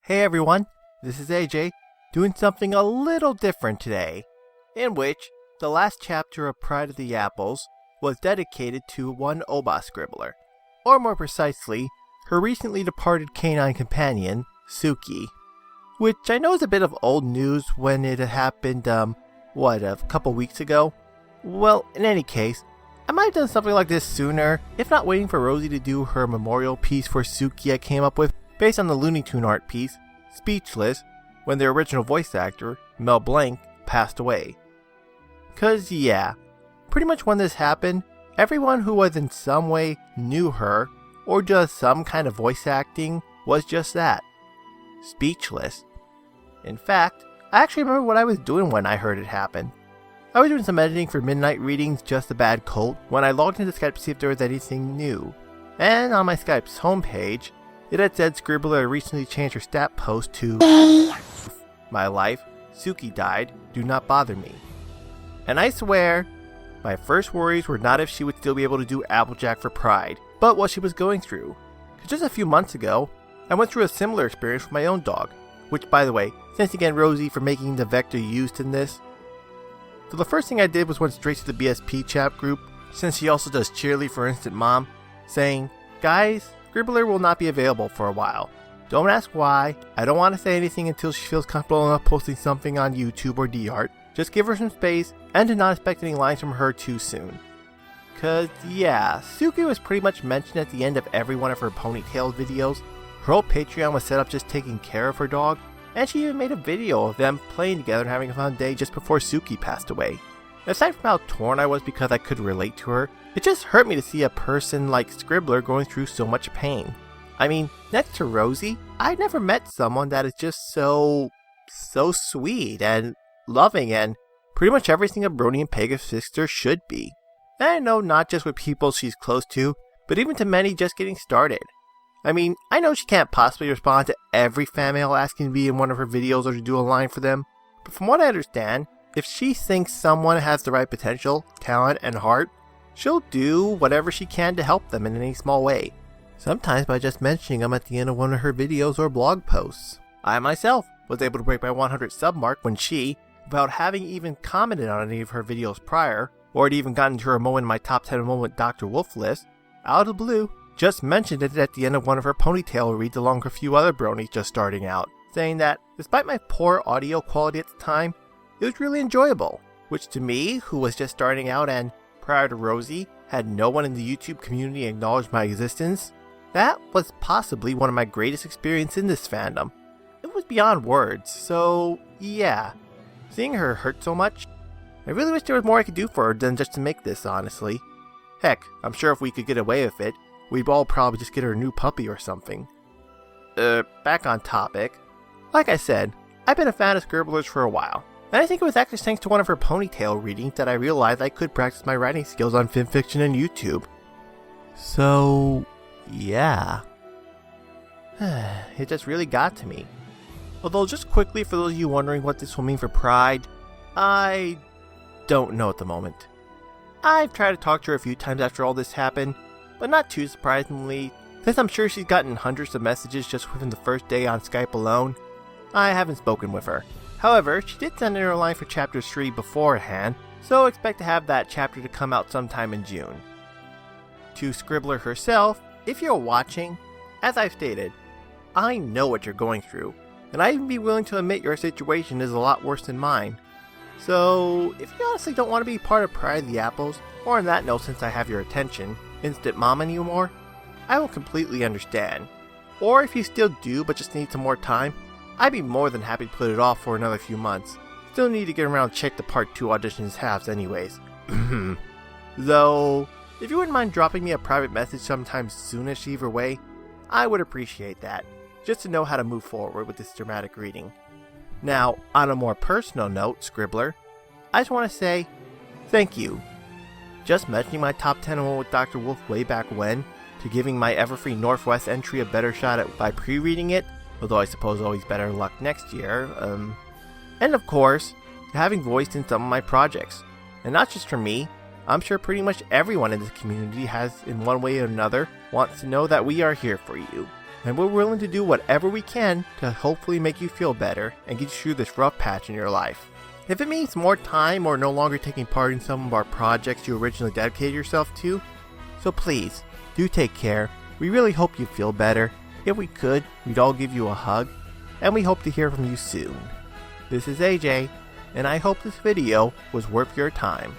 Hey everyone, this is AJ, doing something a little different today, in which the last chapter of Pride of the Apples was dedicated to one Obbascribbler, or more precisely, her recently departed canine companion, Suki. Which I know is a bit of old news when it happened, a couple weeks ago? Well, in any case, I might have done something like this sooner, if not waiting for Rosie to do her memorial piece for Suki I came up with, based on the Looney Tune art piece, Speechless, when their original voice actor, Mel Blanc, passed away. Cause yeah, pretty much when this happened, everyone who was in some way knew her, or does some kind of voice acting, was just that. Speechless. In fact, I actually remember what I was doing when I heard it happen. I was doing some editing for Midnight Readings Just a Bad Cult when I logged into Skype to see if there was anything new. And on my Skype's homepage, it had said Scribbler had recently changed her stat post to My life, Suki died, do not bother me. And I swear, my first worries were not if she would still be able to do Applejack for Pride, but what she was going through. Cause just a few months ago, I went through a similar experience with my own dog, which by the way, thanks again Rosie for making the vector used in this. So the first thing I did was went straight to the BSP chat group, since she also does cheerlead for Instant Mom, saying, guys, Scribbler will not be available for a while. Don't ask why, I don't want to say anything until she feels comfortable enough posting something on YouTube or DArt. Just give her some space, and to not expect any lines from her too soon. Cause yeah, Suki was pretty much mentioned at the end of every one of her ponytail videos. Her whole Patreon was set up just taking care of her dog, and she even made a video of them playing together and having a fun day just before Suki passed away. Aside from how torn I was because I could relate to her, it just hurt me to see a person like Scribbler going through so much pain. I mean, next to Rosie, I never met someone that is just so sweet and loving and pretty much everything a Brony and Pega's sister should be. And I know not just with people she's close to, but even to many just getting started. I mean, I know she can't possibly respond to every fan mail asking to be in one of her videos or to do a line for them, but from what I understand, if she thinks someone has the right potential, talent, and heart, she'll do whatever she can to help them in any small way. Sometimes by just mentioning them at the end of one of her videos or blog posts. I myself was able to break my 100 sub mark when she, without having even commented on any of her videos prior, or had even gotten to her moment in my top 10 moment Dr. Wolf list, out of the blue, just mentioned it at the end of one of her ponytail reads along with a few other bronies just starting out, saying that, despite my poor audio quality at the time, it was really enjoyable, which to me, who was just starting out and, prior to Rosie, had no one in the YouTube community acknowledge my existence, that was possibly one of my greatest experiences in this fandom. It was beyond words, so yeah. Seeing her hurt so much, I really wish there was more I could do for her than just to make this, honestly. Heck, I'm sure if we could get away with it, we'd all probably just get her a new puppy or something. Back on topic. Like I said, I've been a fan of Scribblers for a while, and I think it was actually thanks to one of her ponytail readings that I realized I could practice my writing skills on fanfiction and YouTube. So, yeah. It just really got to me. Although just quickly for those of you wondering what this will mean for Pride, I don't know at the moment. I've tried to talk to her a few times after all this happened, but not too surprisingly, since I'm sure she's gotten hundreds of messages just within the first day on Skype alone, I haven't spoken with her. However, she did send in her line for Chapter 3 beforehand, so expect to have that chapter to come out sometime in June. To Scribbler herself, if you're watching, as I've stated, I know what you're going through, and I'd even be willing to admit your situation is a lot worse than mine. So, if you honestly don't want to be part of Pride of the Apples, or on that note since I have your attention, Instant Mom anymore, I will completely understand. Or if you still do but just need some more time, I'd be more than happy to put it off for another few months. Still need to get around to check the Part 2 auditions halves anyways. Though, if you wouldn't mind dropping me a private message sometime soonish either way, I would appreciate that, just to know how to move forward with this dramatic reading. Now, on a more personal note, Scribbler, I just want to say, thank you. Just mentioning my top 10 with Dr. Wolf way back when, to giving my Everfree Northwest entry a better shot at by pre-reading it, although I suppose always better luck next year, and of course, to having voiced in some of my projects. And not just for me, I'm sure pretty much everyone in this community has, in one way or another, wants to know that we are here for you. and we're willing to do whatever we can to hopefully make you feel better and get you through this rough patch in your life. If it means more time or no longer taking part in some of our projects you originally dedicated yourself to, so please, do take care. We really hope you feel better. If we could, we'd all give you a hug, and we hope to hear from you soon. This is AJ, and I hope this video was worth your time.